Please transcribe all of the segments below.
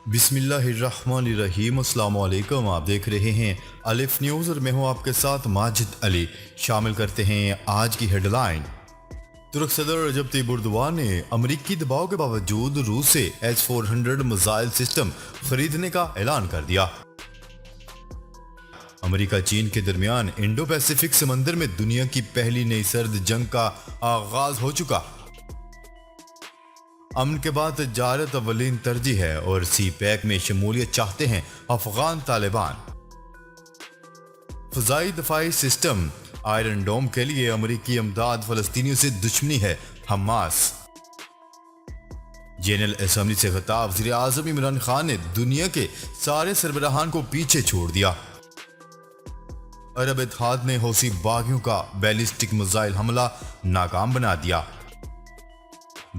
بسم اللہ الرحمن الرحیم۔ السلام علیکم، آپ دیکھ رہے ہیں الف نیوز اور میں ہوں آپ کے ساتھ ماجد علی۔ شامل کرتے ہیں آج کی ہیڈ لائن۔ ترک صدر رجب طیب اردوان نے امریکی دباؤ کے باوجود روس سے S-400 میزائل سسٹم خریدنے کا اعلان کر دیا۔ امریکہ چین کے درمیان انڈو پیسیفک سمندر میں دنیا کی پہلی نئی سرد جنگ کا آغاز ہو چکا۔ امن کے بعد تجارت اولین ترجیح ہے اور سی پیک میں شمولیت چاہتے ہیں افغان طالبان۔ فضائی دفاعی سسٹم آئرن ڈوم کے لیے امریکی امداد، فلسطینیوں سے دشمنی ہے حماس۔ جنرل اسمبلی سے خطاب، وزیر اعظم عمران خان نے دنیا کے سارے سربراہان کو پیچھے چھوڑ دیا۔ عرب اتحاد نے حوثی باغیوں کا بیلسٹک میزائل حملہ ناکام بنا دیا۔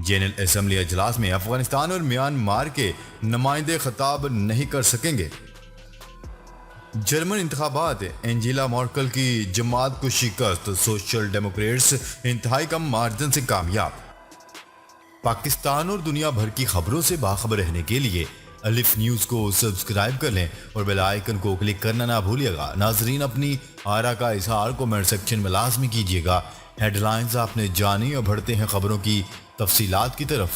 جنرل اسمبلی اجلاس میں افغانستان اور میانمار کے نمائندے خطاب نہیں کر سکیں گے۔ جرمن انتخابات، انجیلا مارکل کی جماعت کو شکست، سوشل ڈیموکریٹس انتہائی کم مارجن سے کامیاب۔ پاکستان اور دنیا بھر کی خبروں سے باخبر رہنے کے لیے الف نیوز کو سبسکرائب کر لیں اور بیل آئیکن کو کلک کرنا نہ بھولیے گا۔ ناظرین، اپنی آرا کا اظہار کمنٹ سیکشن میں لازمی کیجیے گا۔ ہیڈ لائنز آپ نے جانی، اور بڑھتے ہیں خبروں کی تفصیلات کی طرف۔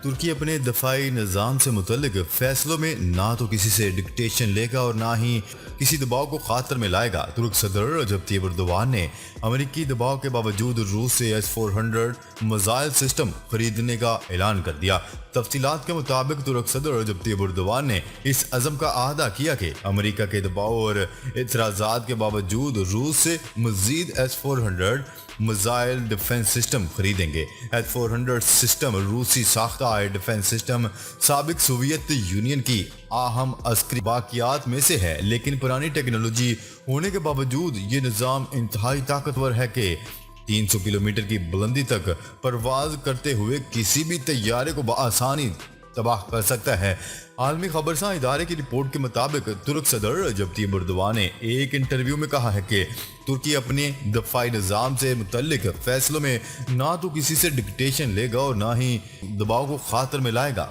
ترکی اپنے دفاعی نظام سے متعلق فیصلوں میں نہ تو کسی سے ڈکٹیشن لے گا اور نہ ہی کسی دباؤ کو خاطر میں لائے گا۔ ترک صدر رجب طیب اردوان نے امریکی دباؤ کے باوجود روس سے S-400 میزائل سسٹم خریدنے کا اعلان کر دیا۔ تفصیلات کے مطابق ترک صدر رجب طیب اردوان نے اس عزم کا اعادہ کیا کہ امریکہ کے دباؤ اور اعتراضات کے باوجود روس سے مزید S-400 میزائل ڈیفنس سسٹم خریدیں گے۔ S-400 سسٹم روسی ساختہ ایئر ڈیفنس سسٹم سابق سوویت یونین کی اہم عسکری باقیات میں سے ہے، لیکن پرانی ٹیکنالوجی ہونے کے باوجود یہ نظام انتہائی طاقتور ہے کہ 300 کلومیٹر کی بلندی تک پرواز کرتے ہوئے کسی بھی طیارے کو بآسانی تباہ کر سکتا ہے۔ عالمی خبرساں ادارے کی رپورٹ کے مطابق ترک صدر رجب طیب اردوان نے ایک انٹرویو میں کہا ہے کہ ترکی اپنے دفاعی نظام سے متعلق فیصلوں میں نہ تو کسی سے ڈکٹیشن لے گا اور نہ ہی دباؤ کو خاطر میں لائے گا۔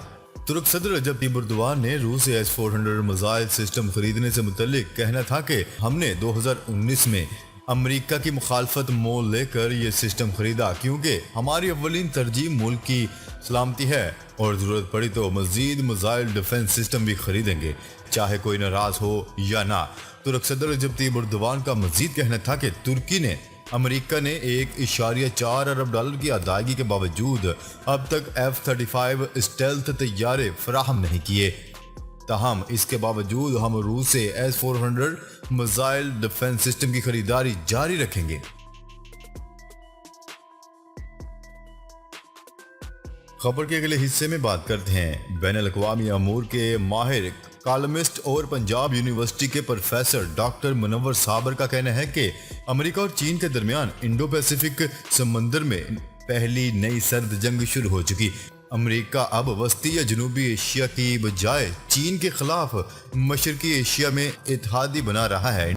ترک صدر رجب طیب اردوان نے روس سے S-400 میزائل سسٹم خریدنے سے متعلق کہنا تھا کہ ہم نے 2019 میں امریکہ کی مخالفت مول لے کر یہ سسٹم خریدا، کیونکہ ہماری اولین ترجیح ملک کی سلامتی ہے اور ضرورت پڑی تو مزید میزائل ڈیفنس سسٹم بھی خریدیں گے، چاہے کوئی ناراض ہو یا نہ۔ ترک صدر رجب طیب اردوان کا مزید کہنا تھا کہ ترکی نے امریکہ نے $1.4 ارب کی ادائیگی کے باوجود اب تک F-35 اسٹیلتھ طیارے فراہم نہیں کیے، تاہم اس کے باوجود ہم روس سے S-400 میزائل ڈیفنس سسٹم کی خریداری جاری رکھیں گے۔ خبر کے اگلے حصے میں بات کرتے ہیں بین الاقوامی امور کے ماہر، کالمسٹ اور پنجاب یونیورسٹی کے پروفیسر ڈاکٹر منور صابر کا کہنا ہے کہ امریکہ اور چین کے درمیان انڈو پیسیفک سمندر میں پہلی نئی سرد جنگ شروع ہو چکی۔ امریکہ اب وسطی یا جنوبی ایشیا کی بجائے چین کے خلاف مشرقی ایشیا میں اتحادی بنا رہا ہے۔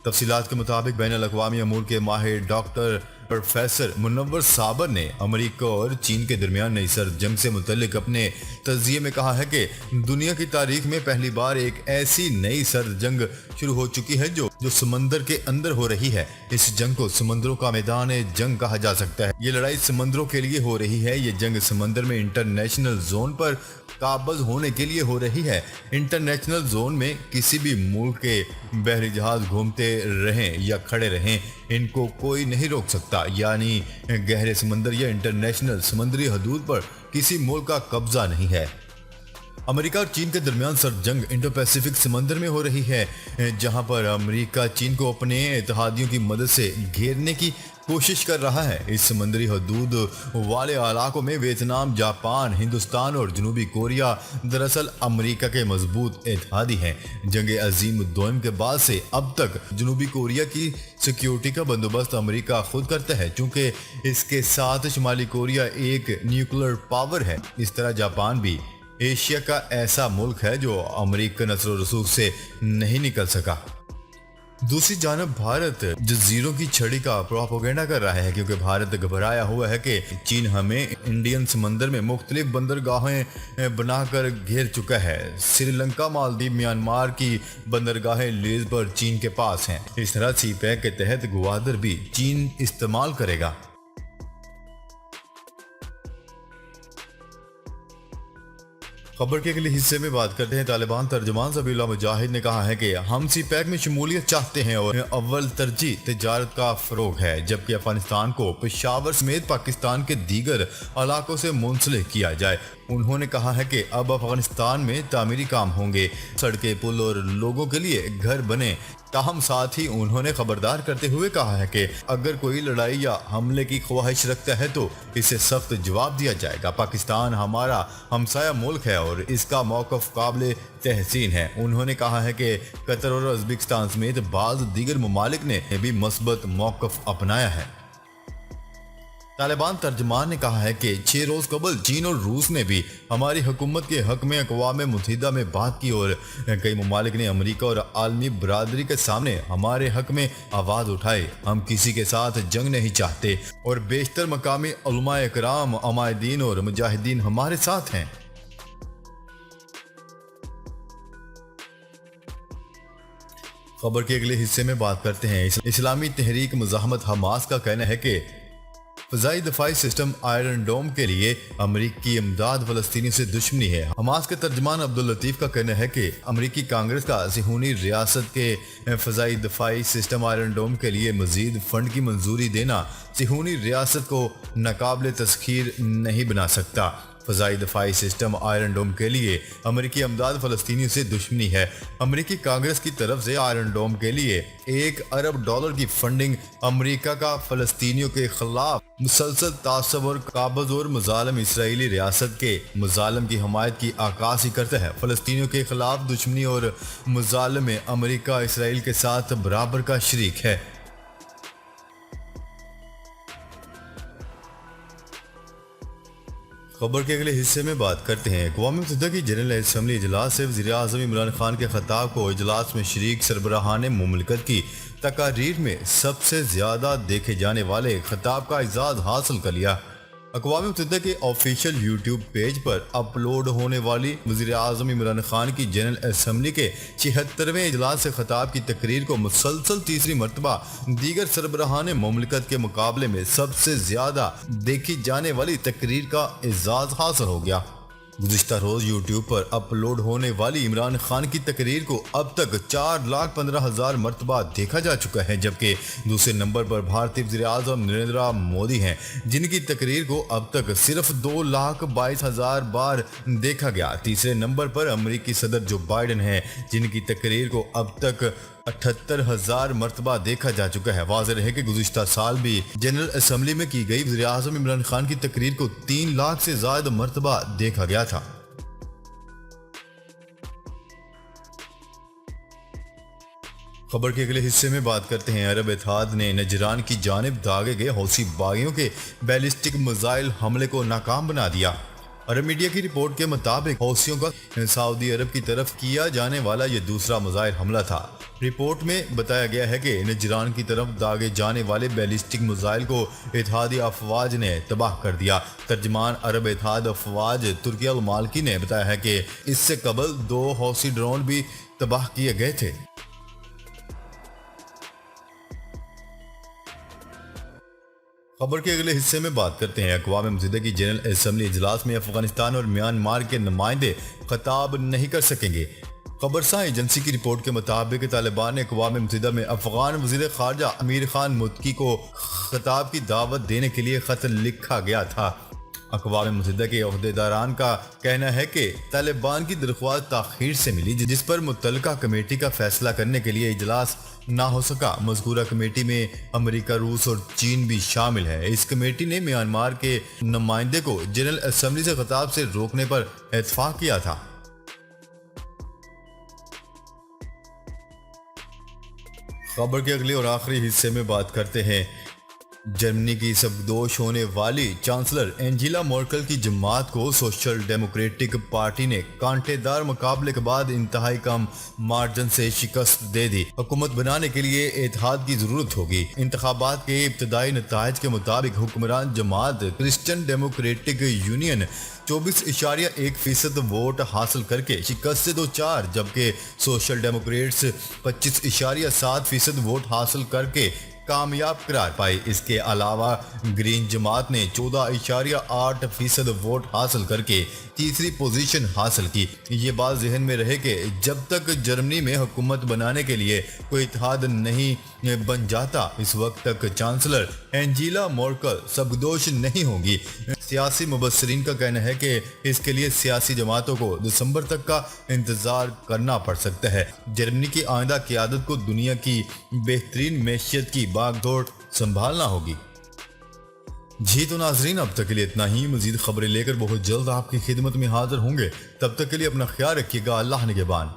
تفصیلات کے مطابق بین الاقوامی امور کے ماہر ڈاکٹر پروفیسر منور صابر نے امریکہ اور چین کے درمیان نئی سرد جنگ سے متعلق اپنے تجزیے میں کہا ہے کہ دنیا کی تاریخ میں پہلی بار ایک ایسی نئی سرد جنگ شروع ہو چکی ہے جو سمندر کے اندر ہو رہی ہے۔ اس جنگ کو سمندروں کا میدان جنگ کہا جا سکتا ہے۔ یہ لڑائی سمندروں کے لیے ہو رہی ہے۔ یہ جنگ سمندر میں انٹرنیشنل زون پر قابض ہونے کے لیے ہو رہی ہے۔ انٹرنیشنل زون میں کسی بھی ملک کے بحری جہاز گھومتے رہیں یا کھڑے رہیں، ان کو کوئی نہیں روک سکتا، یعنی گہرے سمندر یا انٹرنیشنل سمندری حدود پر کسی ملک کا قبضہ نہیں ہے۔ امریکہ اور چین کے درمیان سرد جنگ انڈو پیسیفک سمندر میں ہو رہی ہے، جہاں پر امریکہ چین کو اپنے اتحادیوں کی مدد سے گھیرنے کی کوشش کر رہا ہے۔ اس سمندری حدود والے علاقوں میں ویتنام، جاپان، ہندوستان اور جنوبی کوریا دراصل امریکہ کے مضبوط اتحادی ہیں۔ جنگ عظیم دوئم کے بعد سے اب تک جنوبی کوریا کی سیکیورٹی کا بندوبست امریکہ خود کرتا ہے، چونکہ اس کے ساتھ شمالی کوریا ایک نیوکلیر پاور ہے۔ اس طرح جاپان بھی ایشیا کا ایسا ملک ہے جو امریکہ نصر و رسوخ سے نہیں نکل سکا۔ دوسری جانب بھارت جزیروں کی چھڑی کا پروپیگنڈا کر رہا ہے کیونکہ بھارت گھبرایا ہوا ہے کہ چین ہمیں انڈین سمندر میں مختلف بندرگاہیں بنا کر گھیر چکا ہے۔ سری لنکا، مالدیپ، میانمار کی بندرگاہیں لیز پر چین کے پاس ہیں۔ اس طرح سی پیک کے تحت گوادر بھی چین استعمال کرے گا۔ خبر کے اگلے حصے میں بات کرتے ہیں۔ طالبان ترجمان ذبیح اللہ مجاہد نے کہا ہے کہ ہم سی پیک میں شمولیت چاہتے ہیں اور اول ترجیح تجارت کا فروغ ہے، جبکہ افغانستان کو پشاور سمیت پاکستان کے دیگر علاقوں سے منسلک کیا جائے۔ انہوں نے کہا ہے کہ اب افغانستان میں تعمیری کام ہوں گے، سڑکیں، پل اور لوگوں کے لیے گھر بنے۔ تاہم ساتھ ہی انہوں نے خبردار کرتے ہوئے کہا ہے کہ اگر کوئی لڑائی یا حملے کی خواہش رکھتا ہے تو اسے سخت جواب دیا جائے گا۔ پاکستان ہمارا ہمسایہ ملک ہے اور اس کا موقف قابل تحسین ہے۔ انہوں نے کہا ہے کہ قطر اور ازبکستان سمیت بعض دیگر ممالک نے بھی مثبت موقف اپنایا ہے۔ طالبان ترجمان نے کہا ہے کہ 6 روز قبل چین اور روس نے بھی ہماری حکومت کے حق میں اقوام متحدہ میں بات کی اور کئی ممالک نے امریکہ اور عالمی برادری کے سامنے ہمارے حق میں آواز اٹھائی۔ ہم کسی کے ساتھ جنگ نہیں چاہتے اور بیشتر مقامی علماء اکرام، عمائدین اور مجاہدین ہمارے ساتھ ہیں۔ خبر کے اگلے حصے میں بات کرتے ہیں۔ اسلامی تحریک مزاحمت حماس کا کہنا ہے کہ فضائی دفاعی سسٹم آئرن ڈوم کے لیے امریکی امداد فلسطینیوں سے دشمنی ہے۔ حماس کے ترجمان عبداللطیف کا کہنا ہے کہ امریکی کانگریس کا صہیونی ریاست کے فضائی دفاعی سسٹم آئرن ڈوم کے لیے مزید فنڈ کی منظوری دینا صہیونی ریاست کو ناقابل تسخیر نہیں بنا سکتا۔ فضائی دفاعی سسٹم آئرن ڈوم کے لیے امریکی امداد فلسطینیوں سے دشمنی ہے۔ امریکی کانگریس کی طرف سے آئرن ڈوم کے لیے $1 ارب کی فنڈنگ امریکہ کا فلسطینیوں کے خلاف مسلسل تعصب اور قابض اور مظالم اسرائیلی ریاست کے مظالم کی حمایت کی عکاسی کرتا ہے۔ فلسطینیوں کے خلاف دشمنی اور مظالم میں امریکہ اسرائیل کے ساتھ برابر کا شریک ہے۔ خبر کے اگلے حصے میں بات کرتے ہیں۔ اقوام متحدہ کی جنرل اسمبلی اجلاس سے وزیر اعظم عمران خان کے خطاب کو اجلاس میں شریک سربراہان مملکت کی تقاریر میں سب سے زیادہ دیکھے جانے والے خطاب کا اعزاز حاصل کر لیا۔ اقوام متحدہ کے آفیشیل یوٹیوب پیج پر اپلوڈ ہونے والی وزیر اعظم عمران خان کی جنرل اسمبلی کے 76ویں اجلاس سے خطاب کی تقریر کو مسلسل تیسری مرتبہ دیگر سربراہان مملکت کے مقابلے میں سب سے زیادہ دیکھی جانے والی تقریر کا اعزاز حاصل ہو گیا۔ گزشتہ روز یوٹیوب پر اپلوڈ ہونے والی عمران خان کی تقریر کو اب تک 4,15,000 مرتبہ دیکھا جا چکا ہے، جبکہ دوسرے نمبر پر بھارتی وزیر اعظم نریندر مودی ہیں، جن کی تقریر کو اب تک صرف 2,22,000 بار دیکھا گیا۔ تیسرے نمبر پر امریکی صدر جو بائیڈن ہیں، جن کی تقریر کو اب تک 78,000 مرتبہ دیکھا جا چکا ہے۔ واضح ہے کہ گزشتہ سال بھی جنرل اسمبلی میں کی گئی وزیر اعظم عمران خان کی تقریر کو 3 لاکھ سے زائد مرتبہ دیکھا گیا تھا۔ خبر کے اگلے حصے میں بات کرتے ہیں۔ عرب اتحاد نے نجران کی جانب داغے گئے حوثی باغیوں کے بیلسٹک میزائل حملے کو ناکام بنا دیا۔ عرب میڈیا کی رپورٹ کے مطابق حوثیوں کا سعودی عرب کی طرف کیا جانے والا یہ دوسرا میزائل حملہ تھا۔ رپورٹ میں بتایا گیا ہے کہ نجران کی طرف داغے جانے والے بیلسٹک میزائل کو اتحادی افواج نے تباہ کر دیا۔ ترجمان عرب اتحاد افواج ترکی المالکی نے بتایا ہے کہ اس سے قبل 2 حوثی ڈرون بھی تباہ کیے گئے تھے۔ خبر کے اگلے حصے میں بات کرتے ہیں۔ اقوام متحدہ کی جنرل اسمبلی اجلاس میں افغانستان اور میانمار کے نمائندے خطاب نہیں کر سکیں گے۔ خبرساں ایجنسی کی رپورٹ کے مطابق طالبان نے اقوام متحدہ میں افغان وزیر خارجہ امیر خان متقی کو خطاب کی دعوت دینے کے لیے خط لکھا گیا تھا۔ اقوام متحدہ کے عہدیداران کا کہنا ہے کہ طالبان کی درخواست تاخیر سے ملی، جس پر متعلقہ کمیٹی کا فیصلہ کرنے کے لیے اجلاس نہ ہو سکا۔ مذکورہ کمیٹی میں امریکہ، روس اور چین بھی شامل ہے۔ اس کمیٹی نے میانمار کے نمائندے کو جنرل اسمبلی سے خطاب سے روکنے پر اتفاق کیا تھا۔ خبر کے اگلے اور آخری حصے میں بات کرتے ہیں۔ جرمنی کی سبکدوش ہونے والی چانسلر اینجیلا مورکل کی جماعت کو سوشل ڈیموکریٹک پارٹی نے کانٹے دار مقابلے کے بعد انتہائی کم مارجن سے شکست دے دی۔ حکومت بنانے کے لیے اتحاد کی ضرورت ہوگی۔ انتخابات کے ابتدائی نتائج کے مطابق حکمران جماعت کرسچن ڈیموکریٹک یونین 24.1% ووٹ حاصل کر کے شکست سے دوچار، جبکہ سوشل ڈیموکریٹس 25.7% ووٹ حاصل کر کے کامیاب قرار پائی۔ اس کے علاوہ گرین جماعت نے 14.8% ووٹ حاصل کر کے تیسری پوزیشن حاصل کی۔ یہ بات ذہن میں رہے کہ جب تک جرمنی میں حکومت بنانے کے لیے کوئی اتحاد نہیں بن جاتا، اس وقت تک چانسلر اینجیلا مورکل سبکدوش نہیں ہوں گی۔ سیاسی مبصرین کا کہنا ہے کہ اس کے لیے سیاسی جماعتوں کو دسمبر تک کا انتظار کرنا پڑ سکتا ہے۔ جرمنی کی آئندہ قیادت کو دنیا کی بہترین معیشت کی باغ دوڑ سنبھالنا ہوگی۔ جی تو ناظرین، اب تک کے لیے اتنا ہی۔ مزید خبریں لے کر بہت جلد آپ کی خدمت میں حاضر ہوں گے۔ تب تک کے لیے اپنا خیال رکھیے گا۔ اللہ نگہبان۔